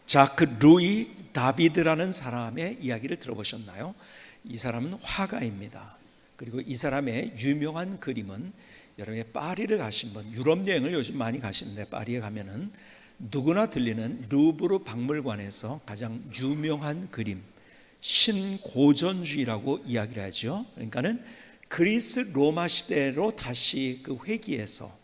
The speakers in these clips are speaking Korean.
자, 그 루이 다비드라는 사람의 이야기를 들어보셨나요? 이 사람은 화가입니다. 그리고 이 사람의 유명한 그림은, 여러분이 파리를 가신 분, 유럽 여행을 요즘 많이 가시는데 파리에 가면은 누구나 들리는 루브르 박물관에서 가장 유명한 그림, 신고전주의라고 이야기를 하죠. 그러니까는 그리스 로마 시대로 다시 그 회귀해서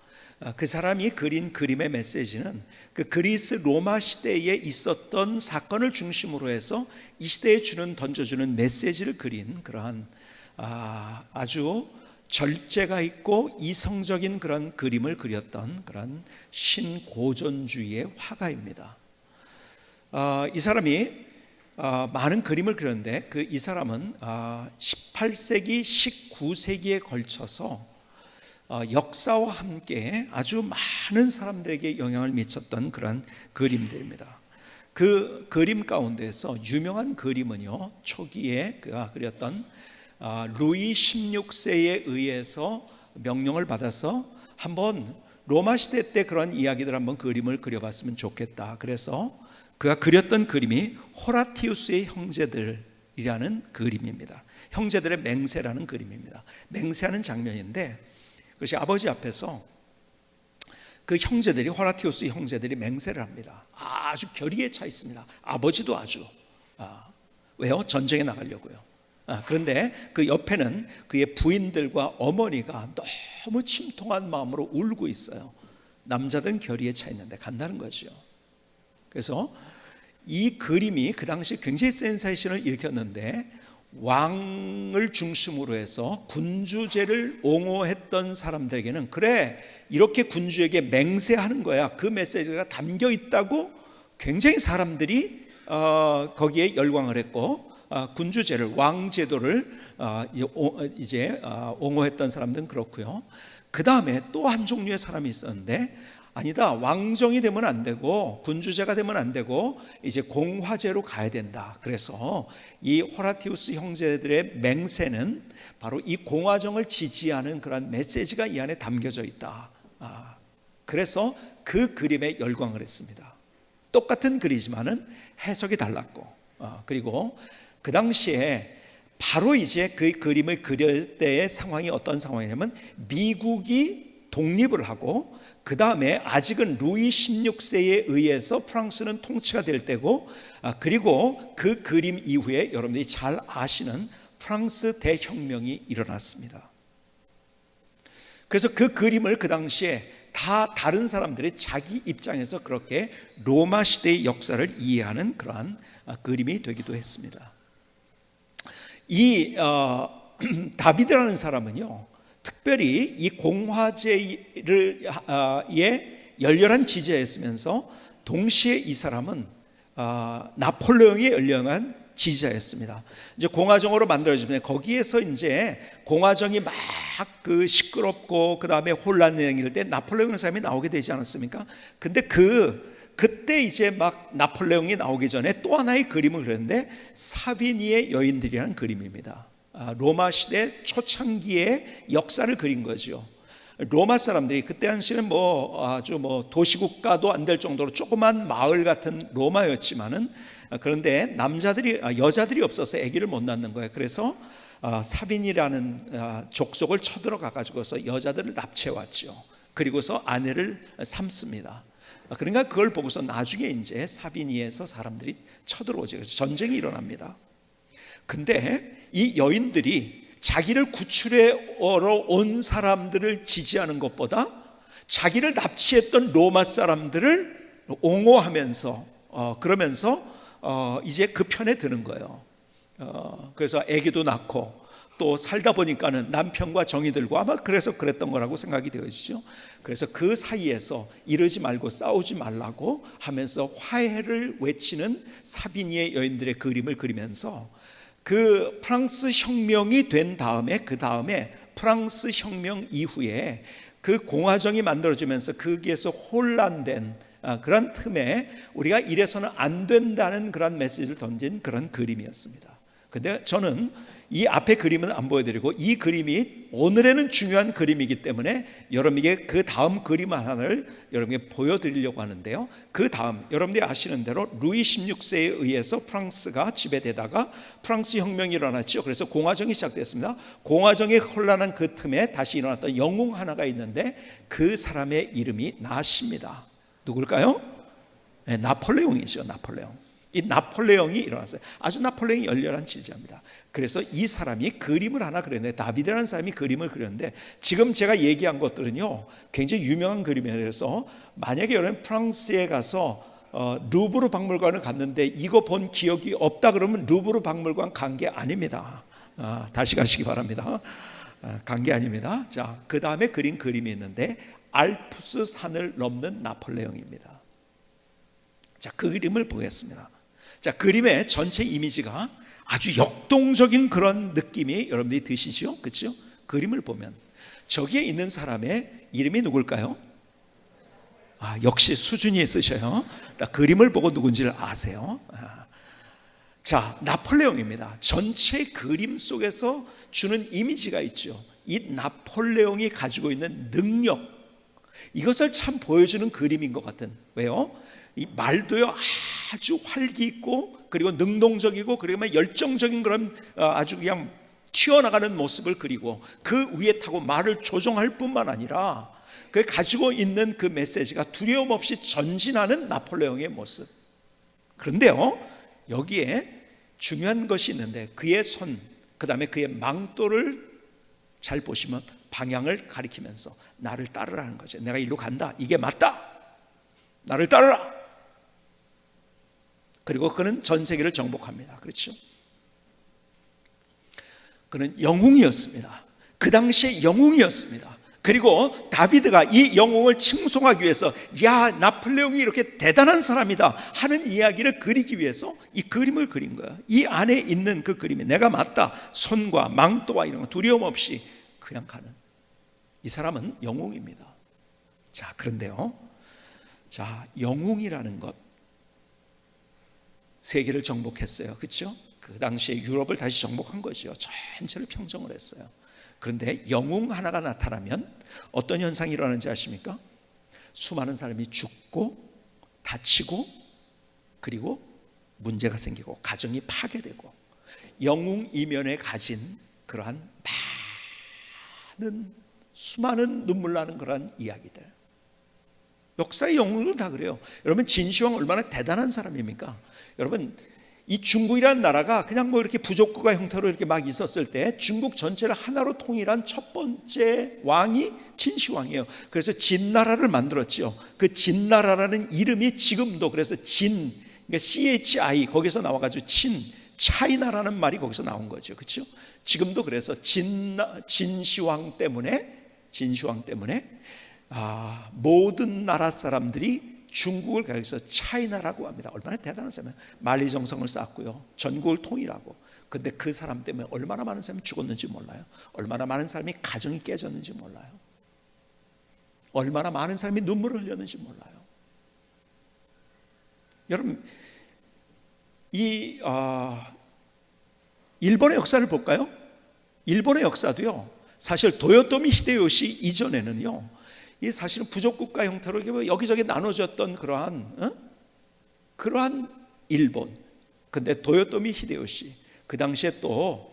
그 사람이 그린 그림의 메시지는 그 그리스 로마 시대에 있었던 사건을 중심으로 해서 이 시대에 던져주는 메시지를 그린 그러한 아주 절제가 있고 이성적인 그런 그림을 그렸던 그런 신고전주의의 화가입니다. 이 사람이 많은 그림을 그렸는데 이 사람은 18세기, 19세기에 걸쳐서 역사와 함께 아주 많은 사람들에게 영향을 미쳤던 그런 그림들입니다. 그 그림 가운데서 유명한 그림은요, 초기에 그가 그렸던 루이 16세에 의해서 명령을 받아서 한번 로마 시대 때 그런 이야기들 한번 그림을 그려봤으면 좋겠다. 그래서 그가 그렸던 그림이 호라티우스의 형제들이라는 그림입니다. 형제들의 맹세라는 그림입니다. 맹세하는 장면인데, 그것이 아버지 앞에서 그 형제들이, 호라티우스 형제들이 맹세를 합니다. 아주 결의에 차 있습니다. 아버지도 아주 왜요? 전쟁에 나가려고요. 그런데 그 옆에는 그의 부인들과 어머니가 너무 침통한 마음으로 울고 있어요. 남자들은 결의에 차 있는데 간다는 거죠. 그래서 이 그림이 그 당시 굉장히 센세이션을 일으켰는데, 왕을 중심으로 해서 군주제를 옹호했던 사람들에게는, 그래, 이렇게 군주에게 맹세하는 거야, 그 메시지가 담겨 있다고 굉장히 사람들이 거기에 열광을 했고, 군주제를, 왕제도를 이제 옹호했던 사람들은 그렇고요. 그 다음에 또 한 종류의 사람이 있었는데, 아니다, 왕정이 되면 안 되고 군주제가 되면 안 되고 이제 공화제로 가야 된다. 그래서 이 호라티우스 형제들의 맹세는 바로 이 공화정을 지지하는 그런 메시지가 이 안에 담겨져 있다. 그래서 그 그림에 열광을 했습니다. 똑같은 글이지만은 해석이 달랐고, 그리고 그 당시에 바로 이제 그 그림을 그릴 때의 상황이 어떤 상황이냐면, 미국이 독립을 하고 그 다음에 아직은 루이 16세에 의해서 프랑스는 통치가 될 때고, 그리고 그 그림 이후에 여러분들이 잘 아시는 프랑스 대혁명이 일어났습니다. 그래서 그 그림을 그 당시에 다 다른 사람들이 자기 입장에서 그렇게 로마 시대의 역사를 이해하는 그러한 그림이 되기도 했습니다. 이 다비드라는 사람은요, 특별히 이 공화제를 열렬한 지지자였으면서 동시에 이 사람은 나폴레옹의 열렬한 지지자였습니다. 이제 공화정으로 만들어지면 거기에서 이제 공화정이 막 그 시끄럽고 그 다음에 혼란일 때 나폴레옹 사람이 나오게 되지 않았습니까? 근데 그때 이제 막 나폴레옹이 나오기 전에 또 하나의 그림을 그렸는데, 사비니의 여인들이라는 그림입니다. 로마 시대 초창기의 역사를 그린 거죠. 로마 사람들이 그때 당시는 아주 도시국가도 안 될 정도로 조그만 마을 같은 로마였지만은, 그런데 여자들이 없어서 아기를 못 낳는 거예요. 그래서 사빈이라는 족속을 쳐들어가 가지고서 여자들을 납치해 왔죠. 그리고서 아내를 삼습니다. 그러니까 그걸 보고서 나중에 이제 사비니에서 사람들이 쳐들어오죠. 그래서 전쟁이 일어납니다. 근데 이 여인들이 자기를 구출하러 온 사람들을 지지하는 것보다 자기를 납치했던 로마 사람들을 옹호하면서 그러면서 이제 그 편에 드는 거예요. 그래서 아기도 낳고 또 살다 보니까는 남편과 정이 들고, 아마 그래서 그랬던 거라고 생각이 되어지죠. 그래서 그 사이에서 이러지 말고 싸우지 말라고 하면서 화해를 외치는 사비니의 여인들의 그림을 그리면서, 그 프랑스 혁명이 된 다음에, 그 다음에 프랑스 혁명 이후에 그 공화정이 만들어지면서 거기에서 혼란된 그런 틈에 우리가 이래서는 안 된다는 그런 메시지를 던진 그런 그림이었습니다. 근데 저는 이 앞에 그림은 안 보여드리고 이 그림이 오늘에는 중요한 그림이기 때문에 여러분에게 그 다음 그림 하나를 여러분에게 보여드리려고 하는데요. 그 다음 여러분들이 아시는 대로 루이 16세에 의해서 프랑스가 지배되다가 프랑스 혁명이 일어났죠. 그래서 공화정이 시작됐습니다. 공화정이 혼란한 그 틈에 다시 일어났던 영웅 하나가 있는데 그 사람의 이름이 나시입니다. 누굴까요? 네, 나폴레옹이죠. 나폴레옹. 이 나폴레옹이 일어났어요. 아주 나폴레옹이 열렬한 지지자입니다. 그래서 이 사람이 그림을 하나 그렸는데, 다비드라는 사람이 그림을 그렸는데, 지금 제가 얘기한 것들은요 굉장히 유명한 그림이라서 만약에 여러분 프랑스에 가서 루브르 박물관을 갔는데 이거 본 기억이 없다 그러면 루브르 박물관 간 게 아닙니다. 다시 가시기 바랍니다. 간 게 아닙니다. 자, 그 다음에 그린 그림이 있는데 알프스 산을 넘는 나폴레옹입니다. 자, 그 그림을 보겠습니다. 자, 그림의 전체 이미지가 아주 역동적인 그런 느낌이 여러분들이 드시죠? 그렇죠? 그림을 보면 저기에 있는 사람의 이름이 누굴까요? 역시 수준이 있으셔요. 그림을 보고 누군지를 아세요. 자, 나폴레옹입니다. 전체 그림 속에서 주는 이미지가 있죠. 이 나폴레옹이 가지고 있는 능력, 이것을 참 보여주는 그림인 것 같은. 왜요? 이 말도요 아주 활기 있고 그리고 능동적이고 그리고 열정적인 그런 아주 그냥 튀어나가는 모습을 그리고 그 위에 타고 말을 조종할 뿐만 아니라 그 가지고 있는 그 메시지가 두려움 없이 전진하는 나폴레옹의 모습. 그런데요 여기에 중요한 것이 있는데 그의 손, 그 다음에 그의 망토를 잘 보시면 방향을 가리키면서 나를 따르라는 거죠. 내가 이리로 간다, 이게 맞다, 나를 따르라. 그리고 그는 전 세계를 정복합니다. 그렇죠? 그는 영웅이었습니다. 그 당시에 영웅이었습니다. 그리고 다비드가 이 영웅을 칭송하기 위해서 야, 나폴레옹이 이렇게 대단한 사람이다 하는 이야기를 그리기 위해서 이 그림을 그린 거야. 이 안에 있는 그 그림이 내가 맞다, 손과 망토와 이런 거 두려움 없이 그냥 가는 이 사람은 영웅입니다. 자, 그런데요, 자, 영웅이라는 것, 세계를 정복했어요. 그렇죠? 그 당시에 유럽을 다시 정복한 것이요. 전체를 평정을 했어요. 그런데 영웅 하나가 나타나면 어떤 현상이 일어나는지 아십니까? 수많은 사람이 죽고 다치고 그리고 문제가 생기고 가정이 파괴되고 영웅 이면에 가진 그러한 많은 수많은 눈물 나는 그러한 이야기들. 역사의 영웅들은 다 그래요. 여러분 진시황 얼마나 대단한 사람입니까? 여러분 이 중국이라는 나라가 그냥 뭐 이렇게 부족국가 형태로 이렇게 막 있었을 때 중국 전체를 하나로 통일한 첫 번째 왕이 진시황이에요. 그래서 진나라를 만들었죠. 그 진나라라는 이름이 지금도 그래서 진, 그러니까 CHI 거기서 나와가지고 차이나라는 말이 거기서 나온 거죠. 그렇죠? 지금도 그래서 진시황 때문에 모든 나라 사람들이 중국을 가리켜서 차이나라고 합니다. 얼마나 대단한 사람이에요. 만리정성을 쌓았고요, 전국을 통일하고. 근데 그 사람 때문에 얼마나 많은 사람이 죽었는지 몰라요. 얼마나 많은 사람이 가정이 깨졌는지 몰라요. 얼마나 많은 사람이 눈물을 흘렸는지 몰라요. 여러분 이 일본의 역사를 볼까요? 일본의 역사도요 사실 도요토미 히데요시 이전에는요 이 사실은 부족국가 형태로 여기저기 나눠졌던 그러한 일본. 근데 도요토미 히데요시 그 당시에 또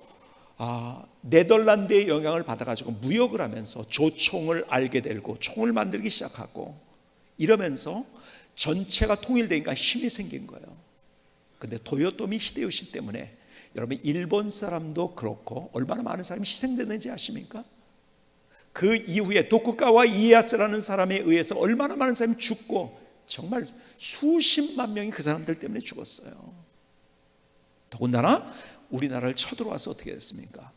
네덜란드의 영향을 받아가지고 무역을 하면서 조총을 알게 되고 총을 만들기 시작하고 이러면서 전체가 통일되니까 힘이 생긴 거예요. 근데 도요토미 히데요시 때문에 여러분 일본 사람도 그렇고 얼마나 많은 사람이 희생됐는지 아십니까? 그 이후에 도쿠가와 이에야스라는 사람에 의해서 얼마나 많은 사람이 죽고 정말 수십만 명이 그 사람들 때문에 죽었어요. 더군다나 우리나라를 쳐들어와서 어떻게 됐습니까?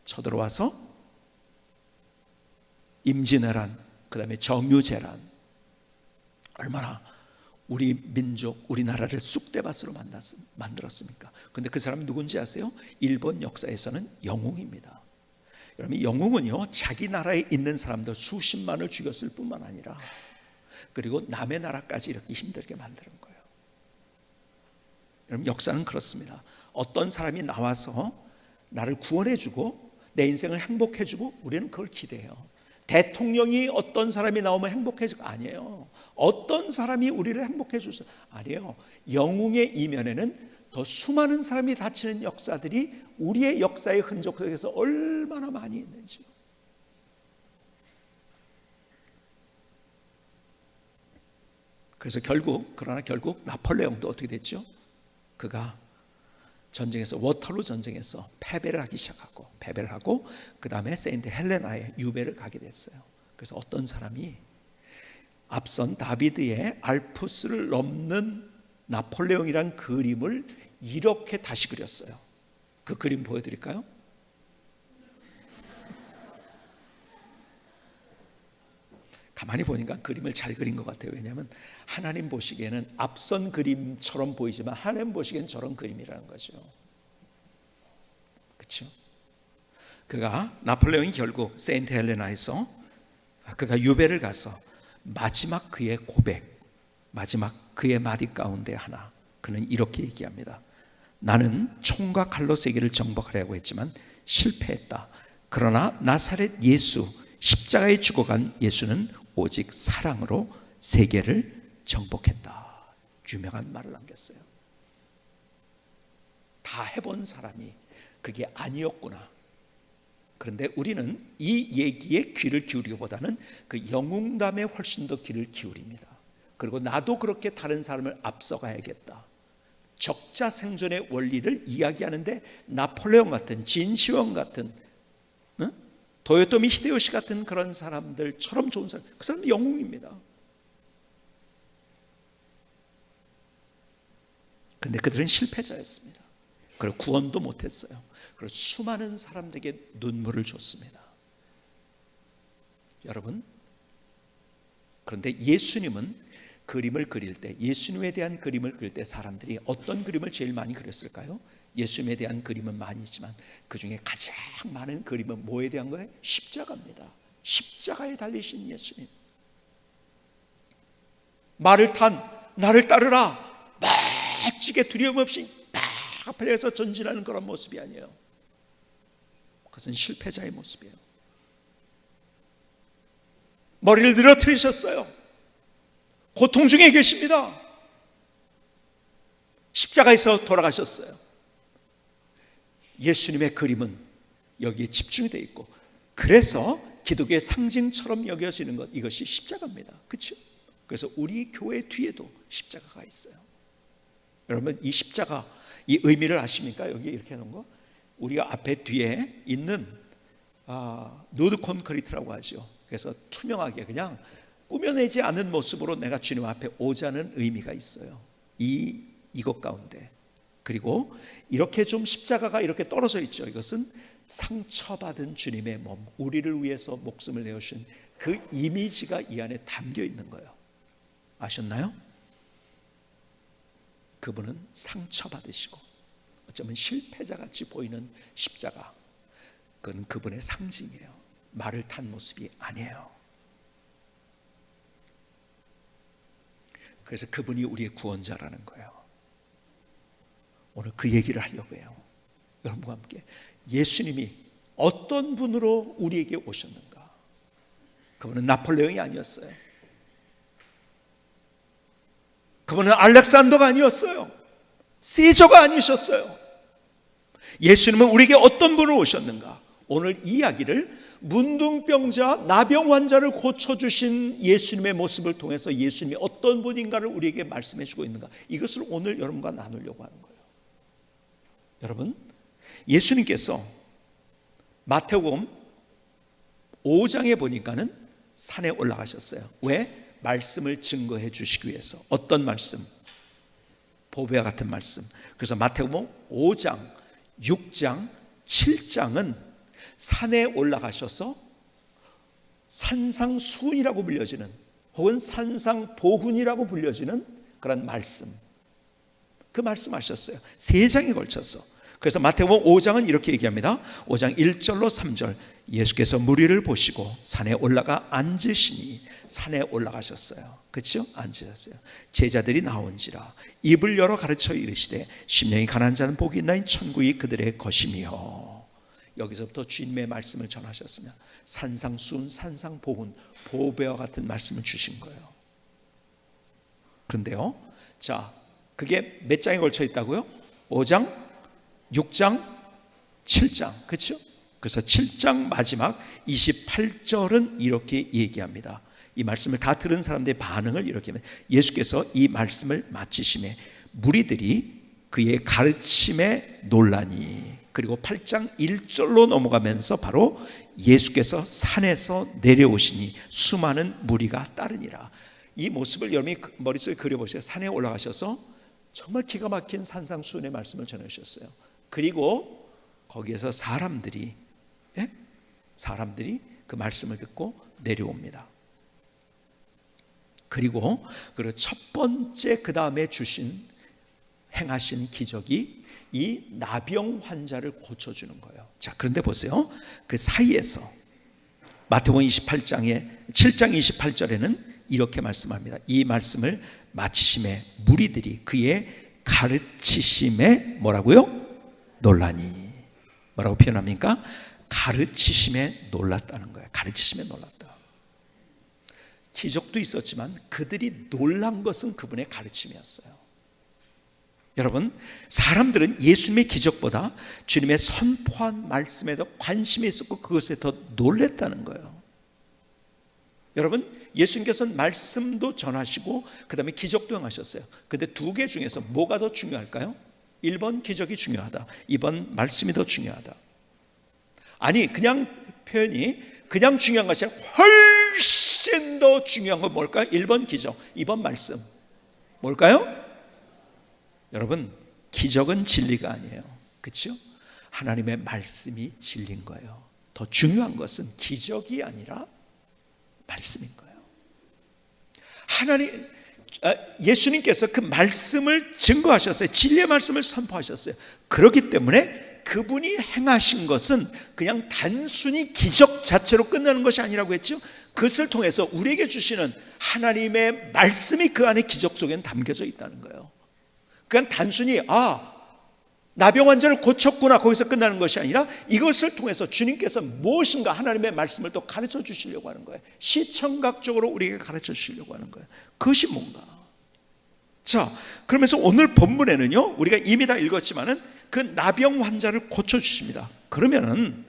쳐들어와서 임진왜란, 그 다음에 정유재란, 얼마나 우리 민족, 우리나라를 쑥대밭으로 만들었습니까? 그런데 그 사람이 누군지 아세요? 일본 역사에서는 영웅입니다. 여러분 영웅은요 자기 나라에 있는 사람들 수십만을 죽였을 뿐만 아니라 그리고 남의 나라까지 이렇게 힘들게 만드는 거예요. 여러분 역사는 그렇습니다. 어떤 사람이 나와서 나를 구원해주고 내 인생을 행복해주고 우리는 그걸 기대해요. 대통령이 어떤 사람이 나오면 행복해지고 아니에요. 어떤 사람이 우리를 행복해줄 수 아니에요. 영웅의 이면에는 더 수많은 사람이 다치는 역사들이 우리의 역사의 흔적 속에서 얼마나 많이 있는지요. 그래서 그러나 결국 나폴레옹도 어떻게 됐죠? 그가 전쟁에서 워털루 전쟁에서 패배를 하고 그 다음에 세인트 헬레나의 유배를 가게 됐어요. 그래서 어떤 사람이 앞선 다비드의 알프스를 넘는 나폴레옹이란 그림을 이렇게 다시 그렸어요. 그 그림 보여드릴까요? 가만히 보니까 그림을 잘 그린 것 같아요. 왜냐하면 하나님 보시기에는 앞선 그림처럼 보이지만 하나님 보시기에는 저런 그림이라는 거죠. 그렇죠? 나폴레옹이 결국 세인트 헬레나에서 그가 유배를 가서 마지막 그의 고백, 마지막 그의 마디 가운데 하나, 그는 이렇게 얘기합니다. 나는 총과 칼로 세계를 정복하려고 했지만 실패했다. 그러나 나사렛 예수, 십자가에 죽어간 예수는 오직 사랑으로 세계를 정복했다. 유명한 말을 남겼어요. 다 해본 사람이 그게 아니었구나. 그런데 우리는 이 얘기에 귀를 기울이기보다는 그 영웅담에 훨씬 더 귀를 기울입니다. 그리고 나도 그렇게 다른 사람을 앞서가야겠다. 적자생존의 원리를 이야기하는데 나폴레옹 같은, 진시황 같은, 도요토미 히데요시 같은 그런 사람들처럼 좋은 사람, 그 사람은 영웅입니다. 근데 그들은 실패자였습니다. 그리고 구원도 못했어요. 그리고 수많은 사람들에게 눈물을 줬습니다. 여러분, 그런데 예수님은 그림을 그릴 때, 예수님에 대한 그림을 그릴 때 사람들이 어떤 그림을 제일 많이 그렸을까요? 예수님에 대한 그림은 많이 있지만 그 중에 가장 많은 그림은 뭐에 대한 거예요? 십자가입니다. 십자가에 달리신 예수님. 말을 탄 나를 따르라 멋지게 두려움 없이 막 앞에서 전진하는 그런 모습이 아니에요. 그것은 실패자의 모습이에요. 머리를 늘어뜨리셨어요. 고통 중에 계십니다. 십자가에서 돌아가셨어요. 예수님의 그림은 여기에 집중이 되어 있고, 그래서 기독교의 상징처럼 여겨지는 것, 이것이 십자가입니다. 그렇죠? 그래서 우리 교회 뒤에도 십자가가 있어요. 여러분, 이 십자가, 이 의미를 아십니까? 여기 이렇게 해놓은 거, 우리가 앞에 뒤에 있는 누드 콘크리트라고 하죠. 그래서 투명하게 그냥 꾸며내지 않은 모습으로 내가 주님 앞에 오자는 의미가 있어요. 이것 가운데. 그리고 이렇게 좀 십자가가 이렇게 떨어져 있죠. 이것은 상처받은 주님의 몸, 우리를 위해서 목숨을 내어주신 그 이미지가 이 안에 담겨 있는 거예요. 아셨나요? 그분은 상처받으시고 어쩌면 실패자같이 보이는 십자가, 그건 그분의 상징이에요. 말을 탄 모습이 아니에요. 그래서 그분이 우리의 구원자라는 거예요. 오늘 그 얘기를 하려고 해요. 여러분과 함께 예수님이 어떤 분으로 우리에게 오셨는가? 그분은 나폴레옹이 아니었어요. 그분은 알렉산더가 아니었어요. 시저가 아니셨어요. 예수님은 우리에게 어떤 분으로 오셨는가? 오늘 이 이야기를 문둥병자, 나병 환자를 고쳐주신 예수님의 모습을 통해서 예수님이 어떤 분인가를 우리에게 말씀해 주고 있는가, 이것을 오늘 여러분과 나누려고 하는 거예요. 여러분, 예수님께서 마태복음 5장에 보니까는 산에 올라가셨어요. 왜? 말씀을 증거해 주시기 위해서. 어떤 말씀? 보배와 같은 말씀. 그래서 마태복음 5장, 6장, 7장은 산에 올라가셔서 산상수훈이라고 불려지는, 혹은 산상보훈이라고 불려지는 그런 말씀, 그 말씀하셨어요. 3장에 걸쳐서. 그래서 마태복음 5장은 이렇게 얘기합니다. 5장 1절로 3절, 예수께서 무리를 보시고 산에 올라가 앉으시니, 산에 올라가셨어요. 그렇죠? 앉으셨어요. 제자들이 나온지라 입을 열어 가르쳐 이르시되 심령이 가난한 자는 복이 있나니 천국이 그들의 것이며. 여기서부터 주님의 말씀을 전하셨으면 산상수훈, 산상보훈, 보배와 같은 말씀을 주신 거예요. 그런데요, 자, 그게 몇 장에 걸쳐 있다고요? 5장, 6장, 7장, 그렇죠? 그래서 7장 마지막 28절은 이렇게 얘기합니다. 이 말씀을 다 들은 사람들의 반응을 이렇게 합니다. 예수께서 이 말씀을 마치심에 무리들이 그의 가르침에 놀라니. 그리고 8장 1절로 넘어가면서 바로 예수께서 산에서 내려오시니 수많은 무리가 따르니라. 이 모습을 여러분이 머릿속에 그려보세요. 산에 올라가셔서 정말 기가 막힌 산상수훈의 말씀을 전해주셨어요. 그리고 거기에서 사람들이 그 말씀을 듣고 내려옵니다. 그리고 첫 번째 그 다음에 행하신 기적이 이 나병 환자를 고쳐주는 거예요. 자, 그런데 보세요. 그 사이에서 마태복음 7장 28절에는 이렇게 말씀합니다. 이 말씀을 마치심에 무리들이 그의 가르치심에 뭐라고요? 놀라니. 뭐라고 표현합니까? 가르치심에 놀랐다는 거예요. 가르치심에 놀랐다. 기적도 있었지만 그들이 놀란 것은 그분의 가르침이었어요. 여러분, 사람들은 예수님의 기적보다 주님의 선포한 말씀에 더 관심이 있었고 그것에 더 놀랬다는 거예요. 여러분, 예수님께서는 말씀도 전하시고 그 다음에 기적도 행하셨어요. 근데 두 개 중에서 뭐가 더 중요할까요? 1번 기적이 중요하다, 2번 말씀이 더 중요하다. 아니, 그냥 표현이 그냥 중요한 것이 아니라 훨씬 더 중요한 건 뭘까요? 1번 기적, 2번 말씀. 뭘까요? 여러분, 기적은 진리가 아니에요. 그렇죠? 하나님의 말씀이 진리인 거예요. 더 중요한 것은 기적이 아니라 말씀인 거예요. 예수님께서 그 말씀을 증거하셨어요. 진리의 말씀을 선포하셨어요. 그렇기 때문에 그분이 행하신 것은 그냥 단순히 기적 자체로 끝나는 것이 아니라고 했죠. 그것을 통해서 우리에게 주시는 하나님의 말씀이 그 안에 기적 속에는 담겨져 있다는 거예요. 그냥 단순히 나병 환자를 고쳤구나, 거기서 끝나는 것이 아니라 이것을 통해서 주님께서 무엇인가 하나님의 말씀을 또 가르쳐 주시려고 하는 거예요. 시청각적으로 우리에게 가르쳐 주시려고 하는 거예요. 그것이 뭔가. 자, 그러면서 오늘 본문에는요, 우리가 이미 다 읽었지만은 그 나병 환자를 고쳐 주십니다. 그러면은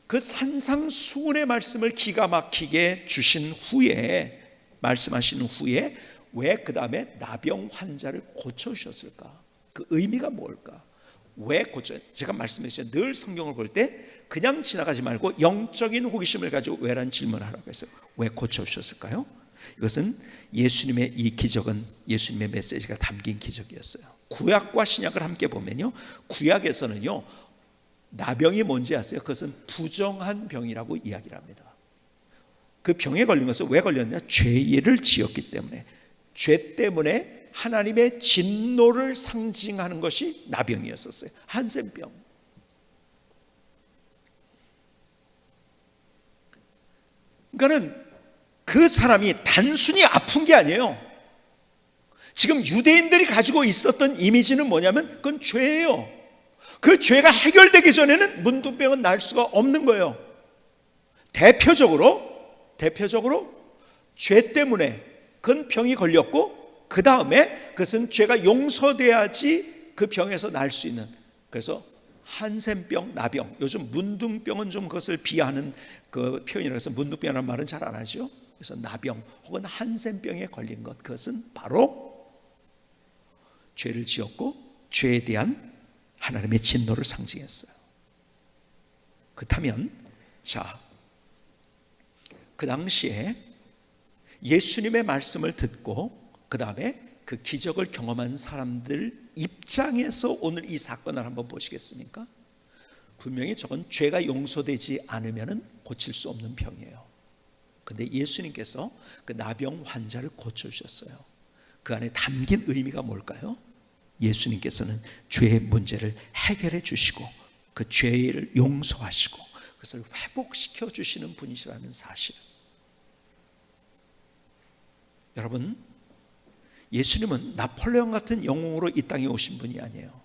그 산상수훈의 말씀을 기가 막히게 주신 후에, 말씀하신 후에 왜 그 다음에 나병 환자를 고쳐주셨을까? 그 의미가 뭘까? 왜 제가 말씀드렸죠. 늘 성경을 볼 때 그냥 지나가지 말고 영적인 호기심을 가지고 왜라는 질문을 하라고 했어요. 왜 고쳐주셨을까요? 이것은 예수님의 이 기적은 예수님의 메시지가 담긴 기적이었어요. 구약과 신약을 함께 보면요, 구약에서는요, 나병이 뭔지 아세요? 그것은 부정한 병이라고 이야기를 합니다. 그 병에 걸린 것은 왜 걸렸냐? 죄를 지었기 때문에. 죄 때문에 하나님의 진노를 상징하는 것이 나병이었었어요. 한센병. 그러니까는 그 사람이 단순히 아픈 게 아니에요. 지금 유대인들이 가지고 있었던 이미지는 뭐냐면 그건 죄예요. 그 죄가 해결되기 전에는 문둥병은 날 수가 없는 거예요. 대표적으로 죄 때문에 그건 병이 걸렸고, 그 다음에 그것은 죄가 용서돼야지 그 병에서 날 수 있는, 그래서 한센병, 나병, 요즘 문둥병은 좀 그것을 비하하는 그 표현이라서 문둥병이라는 말은 잘 안 하죠. 그래서 나병 혹은 한센병에 걸린 것, 그것은 바로 죄를 지었고 죄에 대한 하나님의 진노를 상징했어요. 그렇다면 자, 그 당시에 예수님의 말씀을 듣고 그 다음에 그 기적을 경험한 사람들 입장에서 오늘 이 사건을 한번 보시겠습니까? 분명히 저건 죄가 용서되지 않으면 고칠 수 없는 병이에요. 그런데 예수님께서 그 나병 환자를 고쳐주셨어요. 그 안에 담긴 의미가 뭘까요? 예수님께서는 죄의 문제를 해결해 주시고 그 죄를 용서하시고 그것을 회복시켜 주시는 분이시라는 사실. 여러분, 예수님은 나폴레옹 같은 영웅으로 이 땅에 오신 분이 아니에요.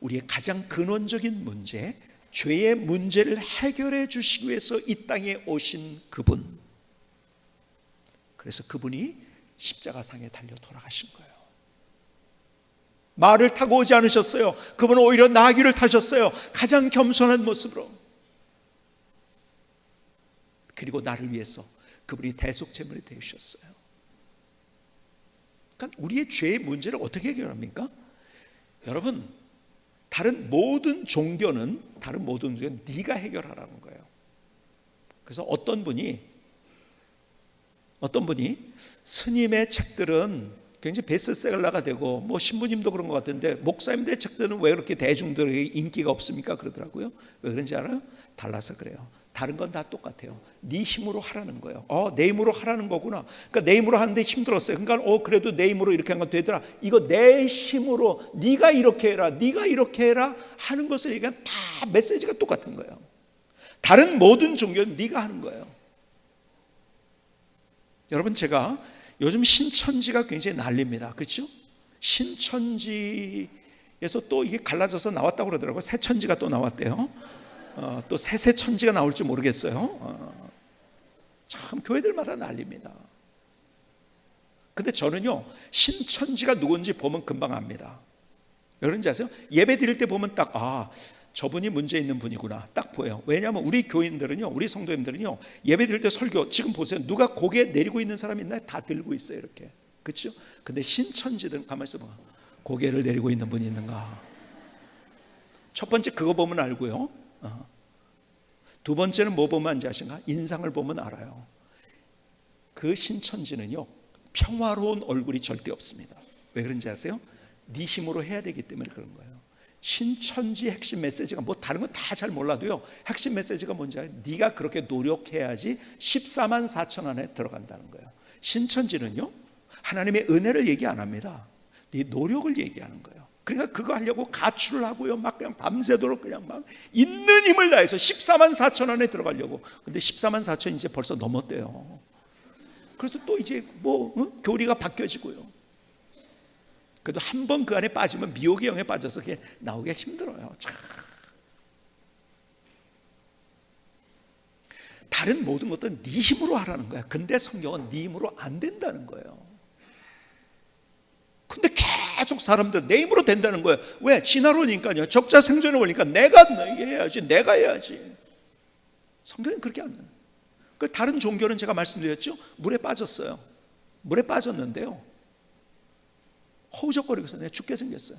우리의 가장 근원적인 문제, 죄의 문제를 해결해 주시기 위해서 이 땅에 오신 그분. 그래서 그분이 십자가상에 달려 돌아가신 거예요. 말을 타고 오지 않으셨어요. 그분은 오히려 나귀를 타셨어요. 가장 겸손한 모습으로. 그리고 나를 위해서 그분이 대속제물이 되셨어요. 그러니까 우리의 죄의 문제를 어떻게 해결합니까? 여러분, 다른 모든 종교는 네가 해결하라는 거예요. 그래서 어떤 분이 스님의 책들은 굉장히 베스트셀러가 되고 뭐 신부님도 그런 것 같은데 목사님들의 책들은 왜 그렇게 대중들에게 인기가 없습니까? 그러더라고요. 왜 그런지 알아요? 달라서 그래요. 다른 건 다 똑같아요. 네 힘으로 하라는 거예요. 내 힘으로 하라는 거구나. 그러니까 내 힘으로 하는데 힘들었어요. 그러니까 그래도 내 힘으로 이렇게 한 건 되더라. 이거 내 힘으로 네가 이렇게 해라, 네가 이렇게 해라 하는 것을 얘기하면 다 메시지가 똑같은 거예요. 다른 모든 종교는 네가 하는 거예요. 여러분, 제가 요즘 신천지가 굉장히 난립니다. 그렇죠? 신천지에서 또 이게 갈라져서 나왔다고 그러더라고요. 새천지가 또 나왔대요. 또 새천지가 나올지 모르겠어요. 참 교회들마다 난립니다. 근데 저는요, 신천지가 누군지 보면 금방 압니다. 여러분지 아세요? 예배 드릴 때 보면 딱 저분이 문제 있는 분이구나 딱 보여요. 왜냐하면 우리 교인들은요, 우리 성도님들은요, 예배 드릴 때 설교 지금 보세요. 누가 고개 내리고 있는 사람이 있나요? 다 들고 있어요, 이렇게. 그렇죠? 근데 신천지들은 가만히 있어봐. 고개를 내리고 있는 분이 있는가? 첫 번째 그거 보면 알고요. 두 번째는 뭐 보면 안지 아신가? 인상을 보면 알아요. 그 신천지는요, 평화로운 얼굴이 절대 없습니다. 왜 그런지 아세요? 네 힘으로 해야 되기 때문에 그런 거예요. 신천지 핵심 메시지가 뭐 다른 건 다 잘 몰라도요, 핵심 메시지가 뭔지 알아요? 네가 그렇게 노력해야지 14만 4천 안에 들어간다는 거예요. 신천지는요, 하나님의 은혜를 얘기 안 합니다. 네 노력을 얘기하는 거예요. 그러니까 그거 하려고 가출을 하고요, 막 그냥 밤새도록 그냥 막 있는 힘을 다해서 14만 4천 안에 들어가려고. 근데 14만 4천 이제 벌써 넘었대요. 그래서 또 이제 교리가 바뀌어지고요. 그래도 한 번 그 안에 빠지면 미혹의 영에 빠져서 그게 나오기가 힘들어요. 참. 다른 모든 것들은 네 힘으로 하라는 거야. 근데 성경은 네 힘으로 안 된다는 거예요. 근데 계속 사람들 내 힘으로 된다는 거예요. 왜? 진화론이니까요. 적자 생존에 오니까 내가 해야지, 내가 해야지. 성경은 그렇게 안 해요. 다른 종교는 제가 말씀드렸죠. 물에 빠졌어요. 물에 빠졌는데요, 허우적거리고서 내가 죽게 생겼어요.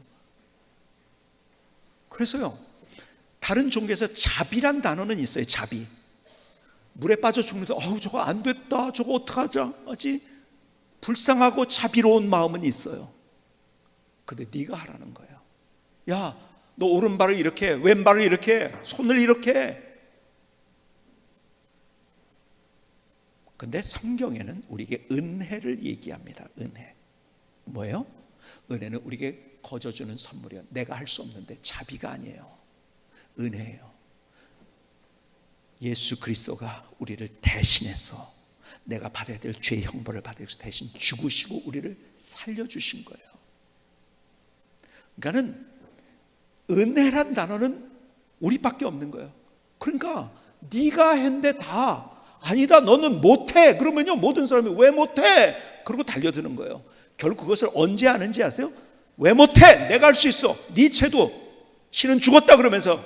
그래서요, 다른 종교에서 자비란 단어는 있어요. 자비. 물에 빠져 죽는데 저거 안 됐다, 저거 어떡하지? 불쌍하고 자비로운 마음은 있어요. 근데 네가 하라는 거예요. 야, 너 오른발을 이렇게, 왼발을 이렇게, 손을 이렇게. 근데 성경에는 우리에게 은혜를 얘기합니다. 은혜. 뭐예요? 은혜는 우리에게 거저주는 선물이에요. 내가 할 수 없는데. 자비가 아니에요. 은혜예요. 예수 그리스도가 우리를 대신해서 내가 받아야 될 죄의 형벌을 받을 수 대신 죽으시고 우리를 살려주신 거예요. 그러니까는 은혜란 단어는 우리밖에 없는 거예요. 그러니까 네가 했는데 다 아니다, 너는 못해. 그러면요, 모든 사람이 왜 못해? 그러고 달려드는 거예요. 결국 그것을 언제 아는지 아세요? 왜 못해? 내가 할 수 있어. 니체도 신은 죽었다 그러면서,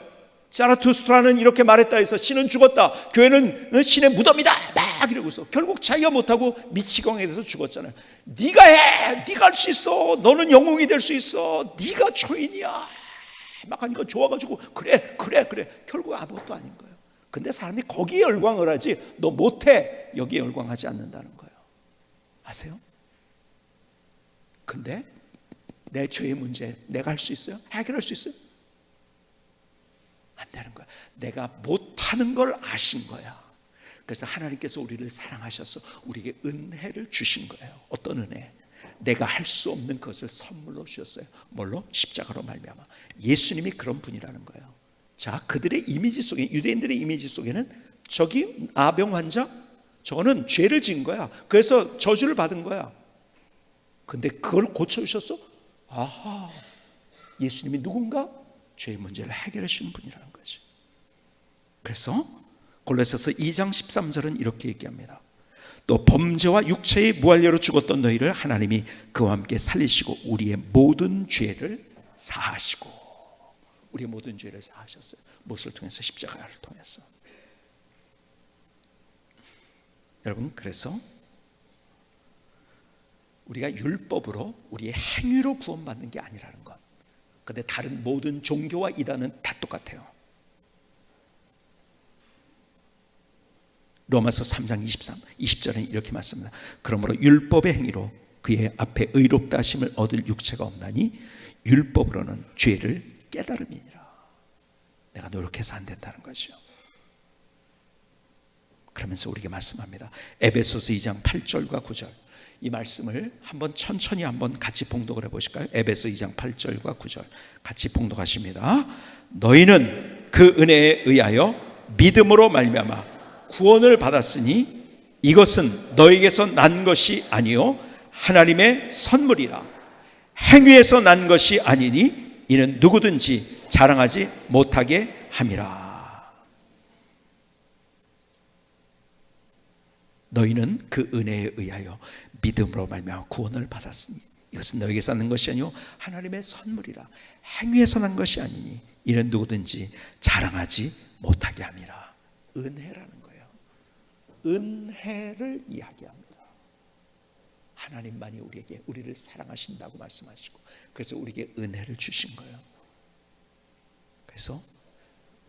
자라투스트라는 이렇게 말했다 해서 신은 죽었다, 교회는 신의 무덤이다 막 이러고 있어. 결국 자기가 못하고 미치광이에 대해서 죽었잖아요. 네가 해, 네가 할 수 있어, 너는 영웅이 될 수 있어, 네가 초인이야 막 하니까 좋아가지고 그래 결국 아무것도 아닌 거예요. 근데 사람이 거기에 열광을 하지, 너 못해 여기에 열광하지 않는다는 거예요. 아세요? 근데 내 죄의 문제 내가 할 수 있어요? 해결할 수 있어요? 안 되는 거야. 내가 못하는 걸 아신 거야. 그래서 하나님께서 우리를 사랑하셔서 우리에게 은혜를 주신 거예요. 어떤 은혜? 내가 할 수 없는 것을 선물로 주셨어요. 뭘로? 십자가로 말미암아. 예수님이 그런 분이라는 거예요. 자, 그들의 이미지 속에, 유대인들의 이미지 속에는 저기 아병 환자, 저거는 죄를 지은 거야. 그래서 저주를 받은 거야. 근데 그걸 고쳐주셨어? 아하, 예수님이 누군가? 죄의 문제를 해결해 주는 분이라는 거지. 그래서 골로새서 2장 13절은 이렇게 얘기합니다. 또 범죄와 육체의 무할례로 죽었던 너희를 하나님이 그와 함께 살리시고 우리의 모든 죄를 사하시고, 우리의 모든 죄를 사하셨어요. 무엇을 통해서? 십자가를 통해서. 여러분, 그래서 우리가 율법으로 우리의 행위로 구원받는 게 아니라는 것. 근데 다른 모든 종교와 이단은 다 똑같아요. 로마서 3장 20절에 이렇게 말씀합니다. 그러므로 율법의 행위로 그의 앞에 의롭다 하심을 얻을 육체가 없나니 율법으로는 죄를 깨달음이니라. 내가 노력해서 안 된다는 거죠. 그러면서 우리에게 말씀합니다. 에베소서 2장 8절과 9절, 이 말씀을 한번 천천히 한번 같이 봉독을 해보실까요? 에베소 2장 8절과 9절 같이 봉독하십니다. 너희는 그 은혜에 의하여 믿음으로 말미암아 구원을 받았으니 이것은 너에게서 난 것이 아니요 하나님의 선물이라. 행위에서 난 것이 아니니 이는 누구든지 자랑하지 못하게 함이라. 너희는 그 은혜에 의하여 믿음으로 말미암아 구원을 받았으니 이것은 너에게서 난 것이 아니요 하나님의 선물이라. 행위에서 난 것이 아니니 이는 누구든지 자랑하지 못하게 함이라. 은혜라는 거예요. 은혜를 이야기합니다. 하나님만이 우리를 사랑하신다고 말씀하시고, 그래서 우리에게 은혜를 주신 거예요. 그래서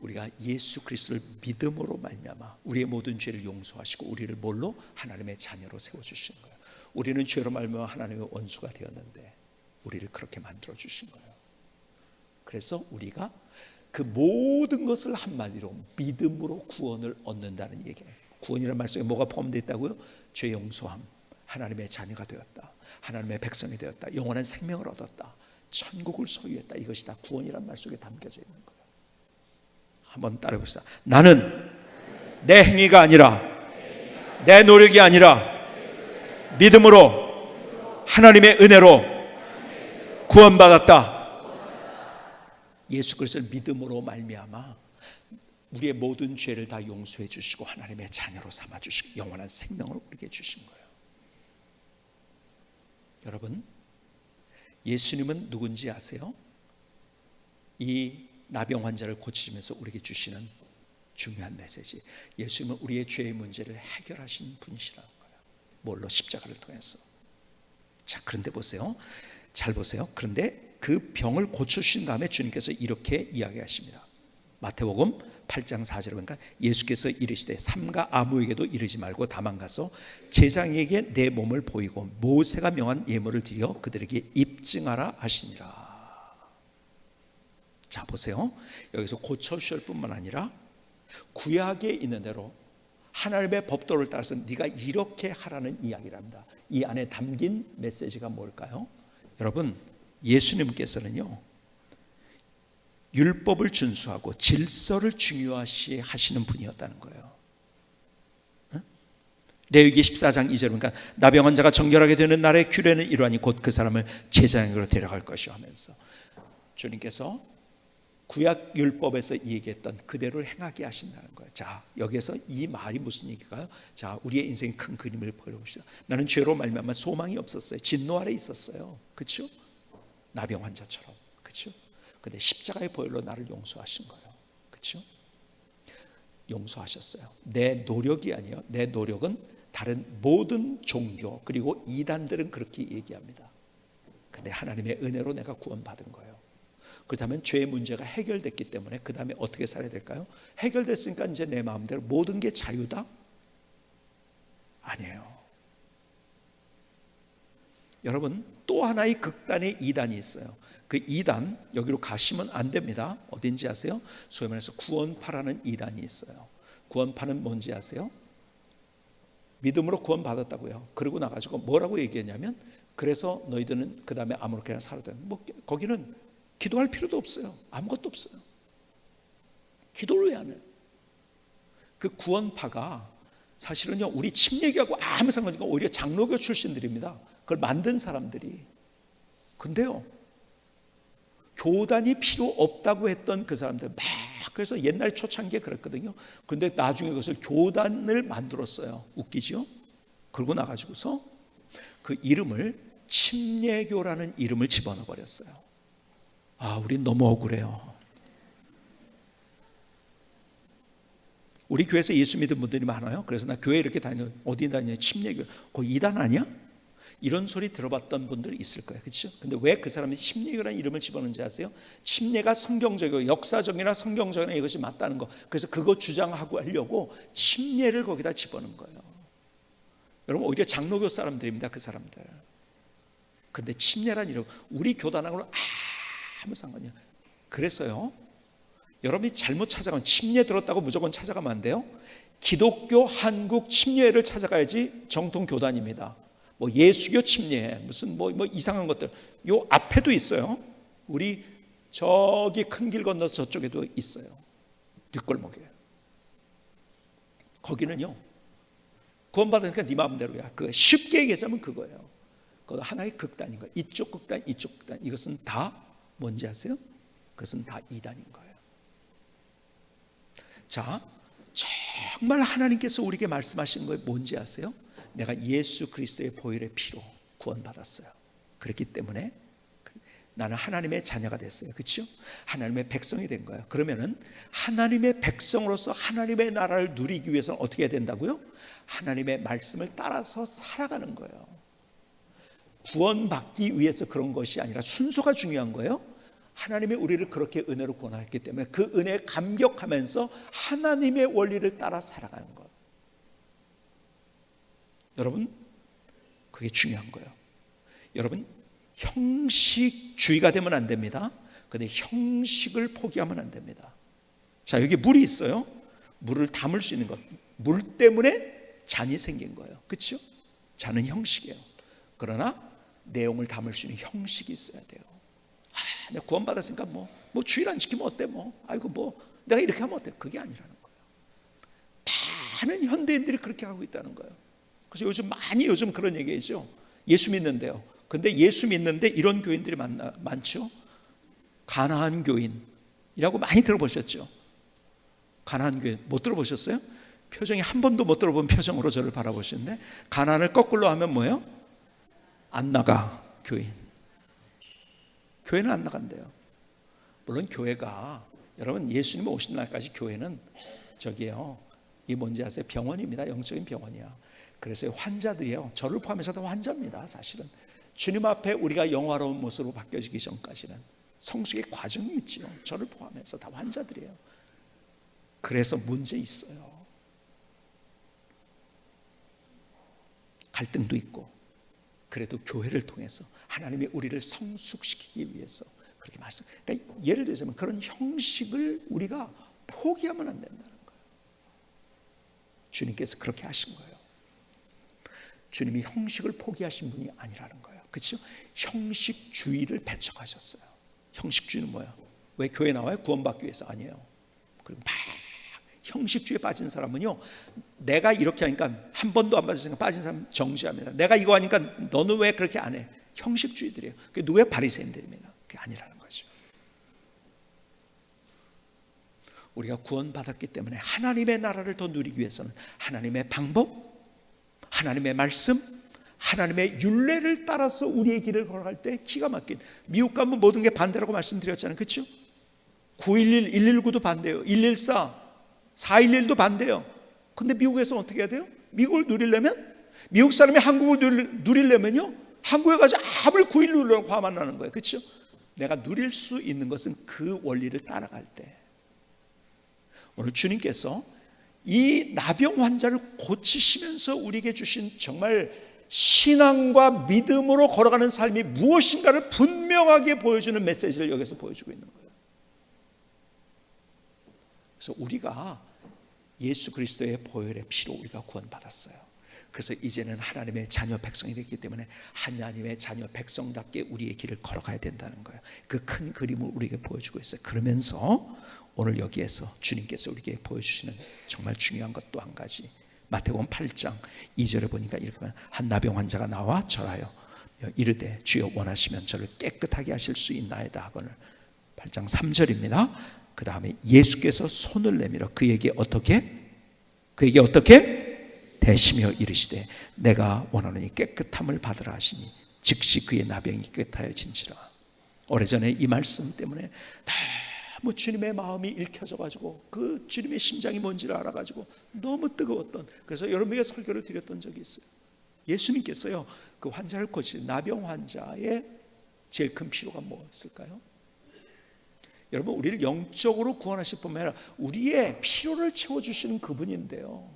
우리가 예수 그리스도를 믿음으로 말미암아 우리의 모든 죄를 용서하시고 우리를 뭘로? 하나님의 자녀로 세워주신 거예요. 우리는 죄로 말미암아 하나님의 원수가 되었는데 우리를 그렇게 만들어 주신 거예요. 그래서 우리가 그 모든 것을 한마디로 믿음으로 구원을 얻는다는 얘기예요. 구원이라는 말씀에 뭐가 포함되어 있다고요? 죄 용서함, 하나님의 자녀가 되었다, 하나님의 백성이 되었다, 영원한 생명을 얻었다, 천국을 소유했다. 이것이 다 구원이라는 말 속에 담겨져 있는 거예요. 한번 따라해봅시다. 나는 내 행위가 아니라, 내 노력이 아니라 믿음으로 하나님의 은혜로 구원받았다. 예수 그리스도를 믿음으로 말미암아 우리의 모든 죄를 다 용서해 주시고 하나님의 자녀로 삼아 주시고 영원한 생명을 우리에게 주신 거예요. 여러분, 예수님은 누군지 아세요? 이 나병 환자를 고치시면서 우리에게 주시는 중요한 메시지. 예수님은 우리의 죄의 문제를 해결하신 분이시라는 거예요. 뭘로? 십자가를 통해서. 자, 그런데 보세요. 잘 보세요. 그런데 그 병을 고쳐주신 다음에 주님께서 이렇게 이야기하십니다. 마태복음 8장 4절에 보니까 예수께서 이르시되 삼가 아무에게도 이르지 말고 다만 가서 제장에게 내 몸을 보이고 모세가 명한 예물을 드려 그들에게 입증하라 하시니라. 자, 보세요. 여기서 고쳐주실 뿐만 아니라 구약에 있는 대로 하나님의 법도를 따라서 네가 이렇게 하라는 이야기랍니다. 이 안에 담긴 메시지가 뭘까요? 여러분, 예수님께서는요 율법을 준수하고 질서를 중요시 하시는 분이었다는 거예요. 레위기 14장 2절 보니까 나병 환자가 정결하게 되는 날의 규례는 이러하니 곧 그 사람을 제사장으로 데려갈 것이요 하면서 주님께서 구약 율법에서 얘기했던 그대로를 행하게 하신다는 거예요. 자, 여기에서 이 말이 무슨 얘기일까요? 자, 우리의 인생의 큰 그림을 보여봅시다. 나는 죄로 말미암아 소망이 없었어요. 진노 아래 있었어요. 그렇죠? 나병 환자처럼. 그렇죠? 근데 십자가의 보혈로 나를 용서하신 거예요. 그렇죠? 용서하셨어요. 내 노력이 아니에요. 내 노력은 다른 모든 종교 그리고 이단들은 그렇게 얘기합니다. 근데 하나님의 은혜로 내가 구원받은 거예요. 그렇다면 죄의 문제가 해결됐기 때문에 그 다음에 어떻게 살아야 될까요? 해결됐으니까 이제 내 마음대로 모든 게 자유다? 아니에요. 여러분, 또 하나의 극단의 이단이 있어요. 그 이단, 여기로 가시면 안 됩니다. 어딘지 아세요? 소위 말해서 구원파라는 이단이 있어요. 구원파는 뭔지 아세요? 믿음으로 구원받았다고요. 그러고 나가지고 뭐라고 얘기했냐면 그래서 너희들은 그 다음에 아무렇게나 살아도 돼. 뭐 거기는 기도할 필요도 없어요. 아무것도 없어요. 기도를 왜 안 해요? 그 구원파가 사실은요, 우리 침례교하고 아무 상관이 없고 오히려 장로교 출신들입니다. 그걸 만든 사람들이. 근데요, 교단이 필요 없다고 했던 그 사람들 막, 그래서 옛날 초창기에 그랬거든요. 근데 나중에 그것을 교단을 만들었어요. 웃기죠? 그러고 나가지고서 그 이름을 침례교라는 이름을 집어넣어 버렸어요. 아, 우린 너무 억울해요. 우리 교회에서 예수 믿은 분들이 많아요. 그래서 나 교회 이렇게 다니는, 어디 다니냐, 침례교, 거기 이단 아니야? 이런 소리 들어봤던 분들이 있을 거예요. 그렇죠? 근데 왜 그 사람이 침례교라는 이름을 집어넣는지 아세요? 침례가 성경적이고 역사적이나 성경적이나 이것이 맞다는 거, 그래서 그거 주장하고 하려고 침례를 거기다 집어넣은 거예요. 여러분, 오히려 장로교 사람들입니다, 그 사람들. 근데 침례란 이름, 우리 교단하고는 아무 상관이야. 그래서요, 여러분이 잘못 찾아가면, 침례 들었다고 무조건 찾아가면 안 돼요. 기독교 한국 침례를 찾아가야지 정통 교단입니다. 뭐 예수교 침례, 무슨 뭐 이상한 것들, 요 앞에도 있어요. 우리 저기 큰 길 건너서 저쪽에도 있어요. 뒷골목에. 거기는요, 구원받으니까 네 마음대로야. 그 쉽게 얘기하자면 그거예요. 그 하나의 극단인 거예요. 이쪽 극단, 이쪽 극단. 이것은 다 뭔지 아세요? 그것은 다 이단인 거예요. 자, 정말 하나님께서 우리에게 말씀하시는 거예요. 뭔지 아세요? 내가 예수 그리스도의 보혈의 피로 구원받았어요. 그렇기 때문에 나는 하나님의 자녀가 됐어요. 그렇죠? 하나님의 백성이 된 거예요. 그러면은 하나님의 백성으로서 하나님의 나라를 누리기 위해서는 어떻게 해야 된다고요? 하나님의 말씀을 따라서 살아가는 거예요. 구원받기 위해서 그런 것이 아니라 순서가 중요한 거예요. 하나님이 우리를 그렇게 은혜로 구원하였기 때문에 그 은혜에 감격하면서 하나님의 원리를 따라 살아가는 것. 여러분, 그게 중요한 거예요. 여러분, 형식주의가 되면 안 됩니다. 근데 형식을 포기하면 안 됩니다. 자, 여기 물이 있어요. 물을 담을 수 있는 것. 물 때문에 잔이 생긴 거예요. 그렇죠? 잔은 형식이에요. 그러나 내용을 담을 수 있는 형식이 있어야 돼요. 아, 내가 구원받았으니까 뭐 주일 안 지키면 어때? 아이고 내가 이렇게 하면 어때? 그게 아니라는 거예요. 많은 현대인들이 그렇게 하고 있다는 거예요. 그래서 요즘 그런 얘기죠. 예수 믿는데요. 근데 예수 믿는데 이런 교인들이 많죠. 가나안 교인이라고 많이 들어보셨죠? 가나안 교인 못 들어보셨어요? 표정이 한 번도 못 들어본 표정으로 저를 바라보시는데, 가나안을 거꾸로 하면 뭐예요? 안 나가 교인. 교회는 안 나간대요. 물론 교회가, 여러분, 예수님 오신 날까지 교회는 저기요, 이게 뭔지 아세요? 병원입니다. 영적인 병원이야. 그래서 환자들이요, 저를 포함해서 다 환자입니다. 사실은 주님 앞에 우리가 영화로운 모습으로 바뀌어지기 전까지는 성숙의 과정이 있지요. 저를 포함해서 다 환자들이에요. 그래서 문제 있어요. 갈등도 있고. 그래도 교회를 통해서 하나님이 우리를 성숙시키기 위해서 그렇게 말씀. 그러니까 예를 들자면 그런 형식을 우리가 포기하면 안 된다는 거예요. 주님께서 그렇게 하신 거예요. 주님이 형식을 포기하신 분이 아니라는 거예요. 그렇죠? 형식주의를 배척하셨어요. 형식주의는 뭐야? 왜 교회 나와요? 구원받기 위해서 아니에요. 그리고 막 형식주의에 빠진 사람은요, 내가 이렇게 하니까 한 번도 안 받았으니까 빠진 사람 정죄합니다. 내가 이거 하니까 너는 왜 그렇게 안 해? 형식주의들이에요. 그게 누구의? 바리새인들입니다. 그게 아니라는 거죠. 우리가 구원받았기 때문에 하나님의 나라를 더 누리기 위해서는 하나님의 방법, 하나님의 말씀, 하나님의 율례를 따라서 우리의 길을 걸어갈 때 기가 막힌, 미국 가면 모든 게 반대라고 말씀드렸잖아요. 그렇죠? 911, 119도 반대예요. 114, 411도 반대예요. 근데 미국에서 어떻게 해야 돼요? 미국을 누리려면, 미국 사람이 한국을 누리려면요, 한국에 가서 아무리 911로 화만 나는 거예요. 그렇죠? 내가 누릴 수 있는 것은 그 원리를 따라갈 때, 오늘 주님께서 이 나병 환자를 고치시면서 우리에게 주신 정말 신앙과 믿음으로 걸어가는 삶이 무엇인가를 분명하게 보여주는 메시지를 여기서 보여주고 있는 거예요. 그래서 우리가 예수 그리스도의 보혈의 피로 우리가 구원받았어요. 그래서 이제는 하나님의 자녀 백성이 됐기 때문에 하나님의 자녀 백성답게 우리의 길을 걸어가야 된다는 거예요. 그 큰 그림을 우리에게 보여주고 있어요. 그러면서 오늘 여기에서 주님께서 우리에게 보여주시는 정말 중요한 것 또 한 가지, 마태복음 8장 2절에 보니까 이렇게 말해요. 한 나병 환자가 나와 절하여 이르되 주여 원하시면 저를 깨끗하게 하실 수 있나이다 하거늘. 8장 3절입니다. 그 다음에 예수께서 손을 내밀어 그에게 어떻게 대시며 이르시되 내가 원하노니 깨끗함을 받으라 하시니 즉시 그의 나병이 깨끗하여진지라. 오래전에 이 말씀 때문에 너무 주님의 마음이 읽혀져 가지고 그 주님의 심장이 뭔지를 알아 가지고 너무 뜨거웠던, 그래서 여러분에게 설교를 드렸던 적이 있어요. 예수님께서요 그 환자를 고치신 나병 환자의 제일 큰 필요가 뭐였을까요? 여러분, 우리를 영적으로 구원하실 뿐만 아니라 우리의 필요를 채워주시는 그분인데요.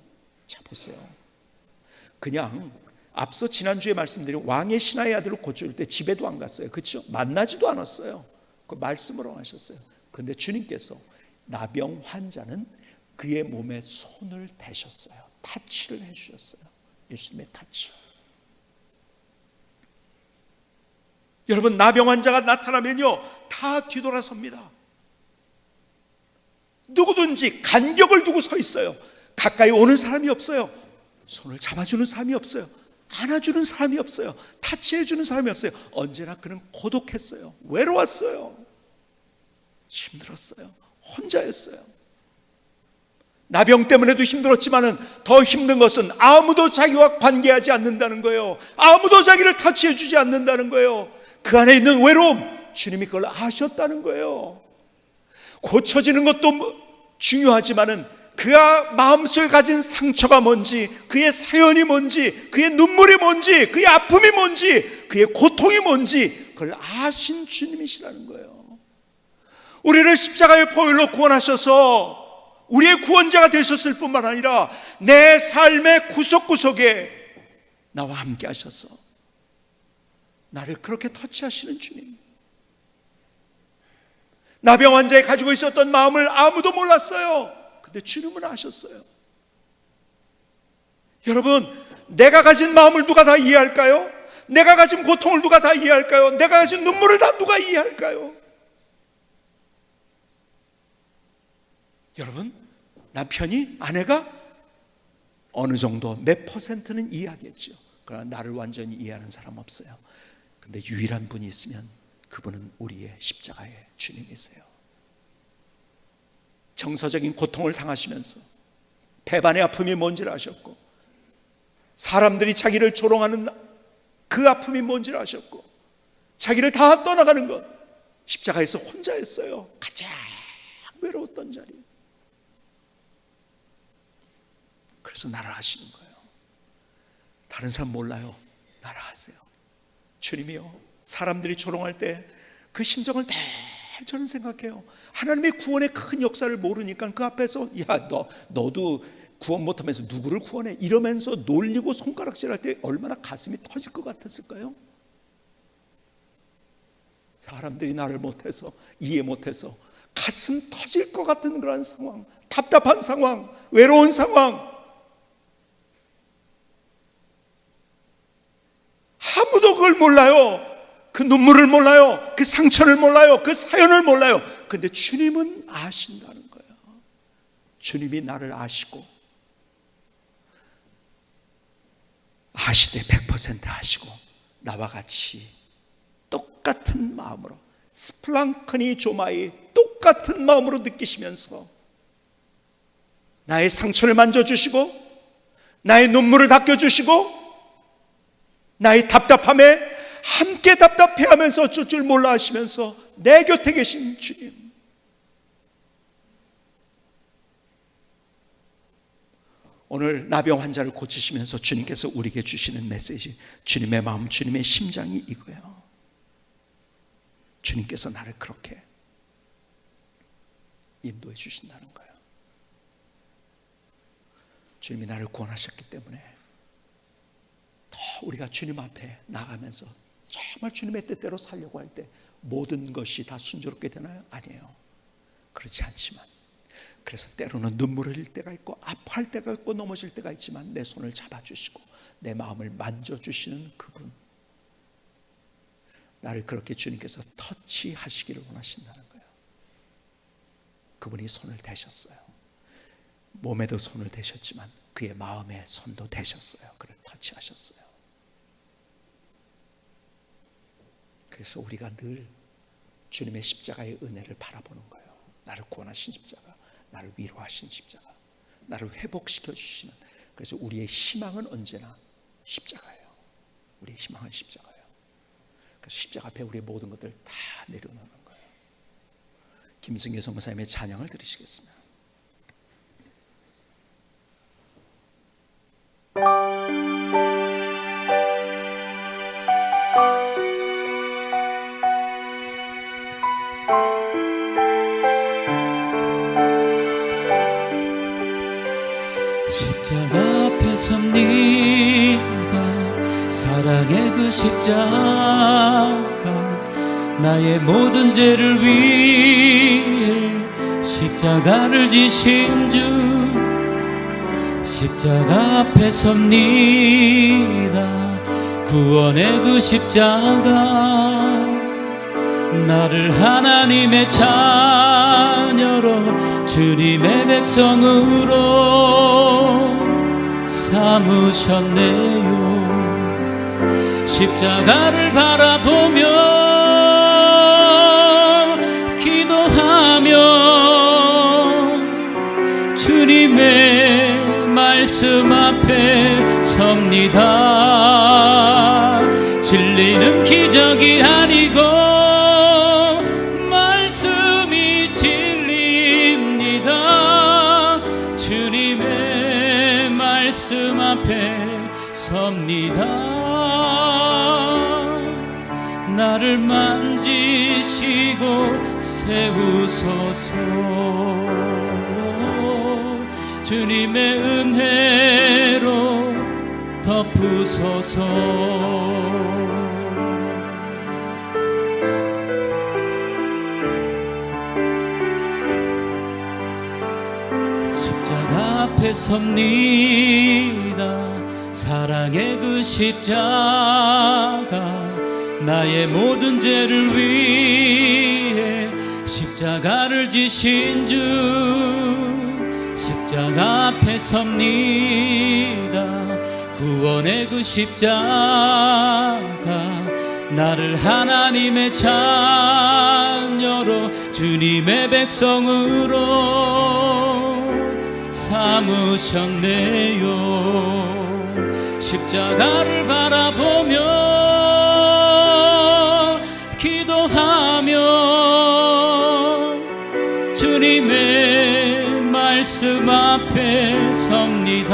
자 보세요. 그냥 앞서 지난주에 말씀드린 왕의 신하의 아들을 고쳐줄 때 집에도 안 갔어요. 그렇죠? 만나지도 않았어요. 그 말씀으로 하셨어요. 그런데 주님께서 나병 환자는 그의 몸에 손을 대셨어요. 타치를 해주셨어요. 예수님의 타치. 여러분, 나병 환자가 나타나면요 다 뒤돌아섭니다. 누구든지 간격을 두고 서 있어요. 가까이 오는 사람이 없어요. 손을 잡아주는 사람이 없어요. 안아주는 사람이 없어요. 타치해주는 사람이 없어요. 언제나 그는 고독했어요. 외로웠어요. 힘들었어요. 혼자였어요. 나병 때문에도 힘들었지만은 더 힘든 것은 아무도 자기와 관계하지 않는다는 거예요. 아무도 자기를 타치해주지 않는다는 거예요. 그 안에 있는 외로움, 주님이 그걸 아셨다는 거예요. 고쳐지는 것도 중요하지만은 그가 마음속에 가진 상처가 뭔지, 그의 사연이 뭔지, 그의 눈물이 뭔지, 그의 아픔이 뭔지, 그의 고통이 뭔지 그걸 아신 주님이시라는 거예요. 우리를 십자가의 보혈로 구원하셔서 우리의 구원자가 되셨을 뿐만 아니라 내 삶의 구석구석에 나와 함께 하셔서 나를 그렇게 터치하시는 주님. 나병 환자에 가지고 있었던 마음을 아무도 몰랐어요. 근데 주님은 아셨어요. 여러분, 내가 가진 마음을 누가 다 이해할까요? 내가 가진 고통을 누가 다 이해할까요? 내가 가진 눈물을 다 누가 이해할까요? 여러분, 남편이, 아내가 어느 정도 몇 퍼센트는 이해하겠죠. 그러나 나를 완전히 이해하는 사람 없어요. 근데 유일한 분이 있으면 그분은 우리의 십자가의 주님이세요. 정서적인 고통을 당하시면서 배반의 아픔이 뭔지를 아셨고, 사람들이 자기를 조롱하는 그 아픔이 뭔지를 아셨고, 자기를 다 떠나가는 것, 십자가에서 혼자였어요. 가장 외로웠던 자리. 그래서 나를 아시는 거예요. 다른 사람 몰라요. 나를 아세요. 주님이요, 사람들이 조롱할 때 그 심정을 다 저는 생각해요. 하나님의 구원의 큰 역사를 모르니까 그 앞에서 야, 너도 구원 못하면서 누구를 구원해? 이러면서 놀리고 손가락질할 때 얼마나 가슴이 터질 것 같았을까요? 사람들이 나를 못해서, 이해 못해서 가슴 터질 것 같은 그런 상황, 답답한 상황, 외로운 상황, 아무도 그걸 몰라요. 그 눈물을 몰라요. 그 상처를 몰라요. 그 사연을 몰라요. 근데 주님은 아신다는 거예요. 주님이 나를 아시고, 아시되 100% 아시고 나와 같이 똑같은 마음으로, 스플랑크니 조마이 똑같은 마음으로 느끼시면서 나의 상처를 만져주시고, 나의 눈물을 닦여주시고, 나의 답답함에 함께 답답해하면서 어쩔 줄 몰라 하시면서 내 곁에 계신 주님. 오늘 나병 환자를 고치시면서 주님께서 우리에게 주시는 메시지, 주님의 마음, 주님의 심장이 이거예요. 주님께서 나를 그렇게 인도해 주신다는 거예요. 주님이 나를 구원하셨기 때문에 더 우리가 주님 앞에 나가면서 정말 주님의 뜻대로 살려고 할 때 모든 것이 다 순조롭게 되나요? 아니에요. 그렇지 않지만 그래서 때로는 눈물을 흘릴 때가 있고 아파할 때가 있고 넘어질 때가 있지만 내 손을 잡아주시고 내 마음을 만져주시는 그분, 나를 그렇게 주님께서 터치하시기를 원하신다는 거예요. 그분이 손을 대셨어요. 몸에도 손을 대셨지만 그의 마음에 손도 대셨어요. 그를 터치하셨어요. 그래서 우리가 늘 주님의 십자가의 은혜를 바라보는 거예요. 나를 구원하신 십자가, 나를 위로하신 십자가, 나를 회복시켜 주시는. 그래서 우리의 희망은 언제나 십자가예요. 우리의 희망은 십자가예요. 그래서 십자가 앞에 우리의 모든 것들 다 내려놓는 거예요. 김승규 선교사님의 찬양을 들으시겠습니다. 십자가 앞에 섭니다. 사랑의 그 십자가, 나의 모든 죄를 위해 십자가를 지신 주. 십자가 앞에 섭니다. 구원의 그 십자가, 나를 하나님의 자녀로 주님의 백성으로 삼으셨네요. 십자가를 바라보며 기도하며 주님의 말씀 앞에 섭니다. 진리는 기적이 아니고 말씀이 진리입니다. 주님의 말씀 앞에 섭니다. 나를 만지시고 세우소서. 주님의 은혜로 덮으소서. 십자가 앞에 섭니다. 사랑의 그 십자가, 나의 모든 죄를 위해 십자가를 지신 주. 십자가 앞에 섭니다. 구원의 그 십자가, 나를 하나님의 자녀로 주님의 백성으로 삼으셨네요. 십자가를 바라보며 기도하며 주님의 말씀 앞에 섭니다.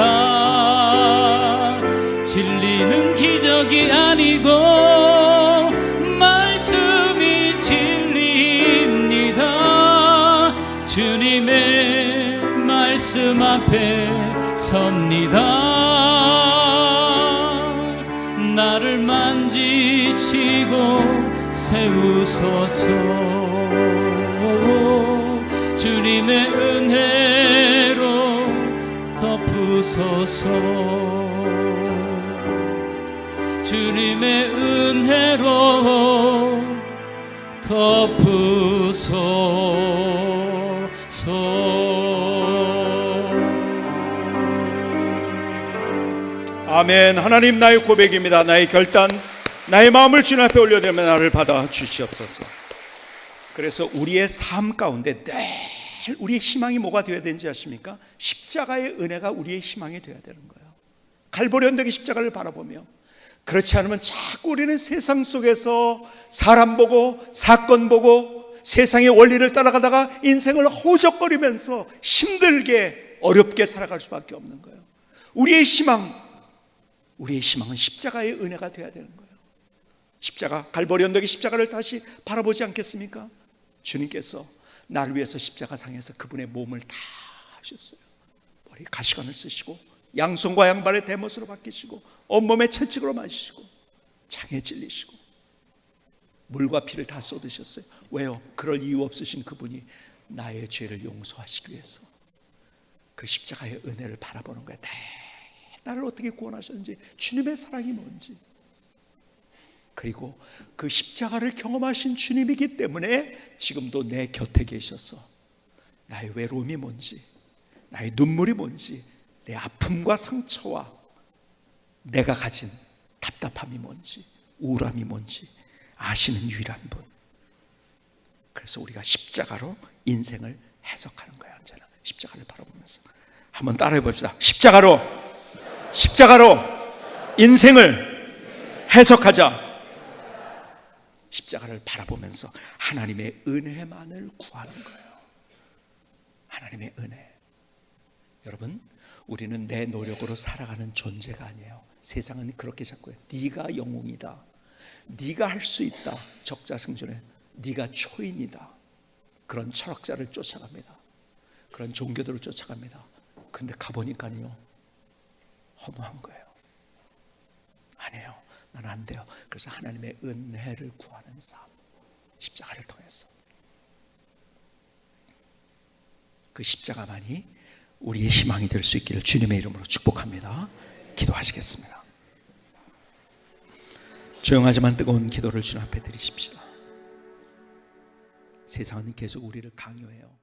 진리는 기적이 아니고 말씀이 진리입니다. 주님의 말씀 앞에 섭니다. 나를 만지시고 세우소서. 주님의 은혜로 덮으소서. 주님의 은혜로 덮으소서. 아멘. 하나님, 나의 고백입니다. 나의 결단, 나의 마음을 주님 앞에 올려드리며 나를 받아 주시옵소서. 그래서 우리의 삶 가운데 늘 우리의 희망이 뭐가 되어야 되는지 아십니까? 십자가의 은혜가 우리의 희망이 되어야 되는 거예요. 갈보리 언덕의 십자가를 바라보며, 그렇지 않으면 자꾸 우리는 세상 속에서 사람 보고 사건 보고 세상의 원리를 따라가다가 인생을 허우적거리면서 힘들게 어렵게 살아갈 수밖에 없는 거예요. 우리의 희망은 십자가의 은혜가 되어야 되는 거예요. 십자가, 갈보리 언덕의 십자가를 다시 바라보지 않겠습니까? 주님께서 나를 위해서 십자가상에서 그분의 몸을 다 하셨어요. 머리에 가시관을 쓰시고 양손과 양발의 대못으로 박히시고 온몸에 채찍으로 맞으시고 창에 찔리시고 물과 피를 다 쏟으셨어요. 왜요? 그럴 이유 없으신 그분이 나의 죄를 용서하시기 위해서, 그 십자가의 은혜를 바라보는 거야. 나를 어떻게 구원하셨는지, 주님의 사랑이 뭔지, 그리고 그 십자가를 경험하신 주님이기 때문에 지금도 내 곁에 계셔서 나의 외로움이 뭔지, 나의 눈물이 뭔지, 내 아픔과 상처와 내가 가진 답답함이 뭔지, 우울함이 뭔지 아시는 유일한 분. 그래서 우리가 십자가로 인생을 해석하는 거예요. 언제나 십자가를 바라보면서. 한번 따라해 봅시다. 십자가로 인생을 해석하자. 십자가를 바라보면서 하나님의 은혜만을 구하는 거예요. 하나님의 은혜. 여러분, 우리는 내 노력으로 살아가는 존재가 아니에요. 세상은 그렇게 자꾸 해요. 네가 영웅이다, 네가 할 수 있다, 적자승전에 네가 초인이다. 그런 철학자를 쫓아갑니다. 그런 종교들을 쫓아갑니다. 근데 가보니까요, 허무한 거예요. 아니에요. 나는 안 돼요. 그래서 하나님의 은혜를 구하는 삶, 십자가를 통해서. 그 십자가만이 우리의 희망이 될 수 있기를 주님의 이름으로 축복합니다. 기도하시겠습니다. 조용하지만 뜨거운 기도를 주님 앞에 드리십시다. 세상은 계속 우리를 강요해요.